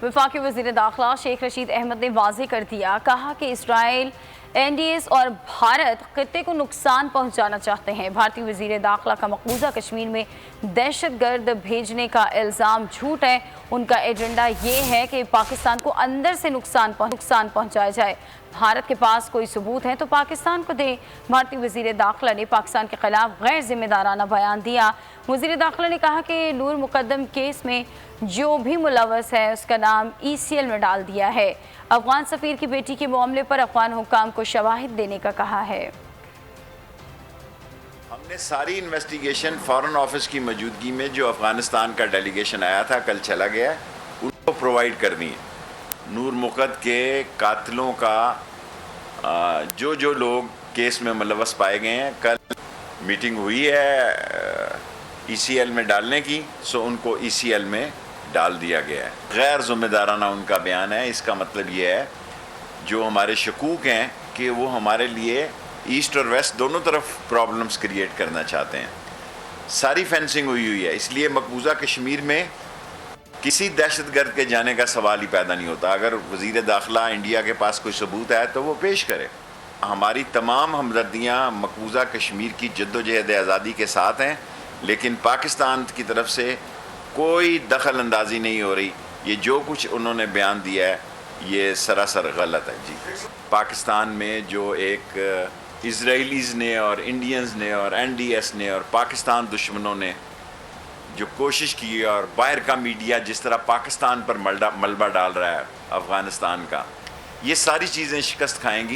وفاقی وزیر داخلہ شیخ رشید احمد نے واضح کر دیا، کہا کہ اسرائیل NDS اور بھارت خطے کو نقصان پہنچانا چاہتے ہیں۔ بھارتی وزیر داخلہ کا مقبوضہ کشمیر میں دہشت گرد بھیجنے کا الزام جھوٹ ہے۔ ان کا ایجنڈا یہ ہے کہ پاکستان کو اندر سے نقصان پہنچایا جائے۔ بھارت کے پاس کوئی ثبوت ہے تو پاکستان کو دیں۔ بھارتی وزیر داخلہ نے پاکستان کے خلاف غیر ذمہ دارانہ بیان دیا۔ وزیر داخلہ نے کہا کہ نور مقدم کیس میں جو بھی ملوث ہے اس کا نام ECL میں ڈال دیا ہے۔ افغان سفیر کی بیٹی کے معاملے پر افغان حکام کو شواہد دینے کا کہا ہے۔ ہم نے ساری انویسٹیگیشن فارن آفس کی موجودگی میں جو افغانستان کا ڈیلیگیشن آیا تھا، کل چلا گیا ہے، ان کو پرووائیڈ کرنی ہے۔ نور مقد کے قاتلوں کا جو لوگ کیس میں ملوث پائے گئے ہیں، کل میٹنگ ہوئی ہے ECL میں ڈالنے کی، سو ان کو ECL میں ڈال دیا گیا ہے۔ غیر ذمہ دارانہ ان کا بیان ہے۔ اس کا مطلب یہ ہے جو ہمارے شکوک ہیں کہ وہ ہمارے لیے ایسٹ اور ویسٹ دونوں طرف پرابلمز کریٹ کرنا چاہتے ہیں۔ ساری فینسنگ ہوئی ہے، اس لیے مقبوضہ کشمیر میں کسی دہشت گرد کے جانے کا سوال ہی پیدا نہیں ہوتا۔ اگر وزیر داخلہ انڈیا کے پاس کوئی ثبوت ہے تو وہ پیش کرے۔ ہماری تمام ہمدردیاں مقبوضہ کشمیر کی جدوجہد آزادی کے ساتھ ہیں، لیکن پاکستان کی طرف سے کوئی دخل اندازی نہیں ہو رہی۔ یہ جو کچھ انہوں نے بیان دیا ہے یہ سراسر غلط ہے۔ جی، پاکستان میں جو ایک اسرائیلیز نے اور انڈینز نے اور NDS نے اور پاکستان دشمنوں نے جو کوشش کی اور باہر کا میڈیا جس طرح پاکستان پر ملبہ ڈال رہا ہے افغانستان کا، یہ ساری چیزیں شکست کھائیں گی۔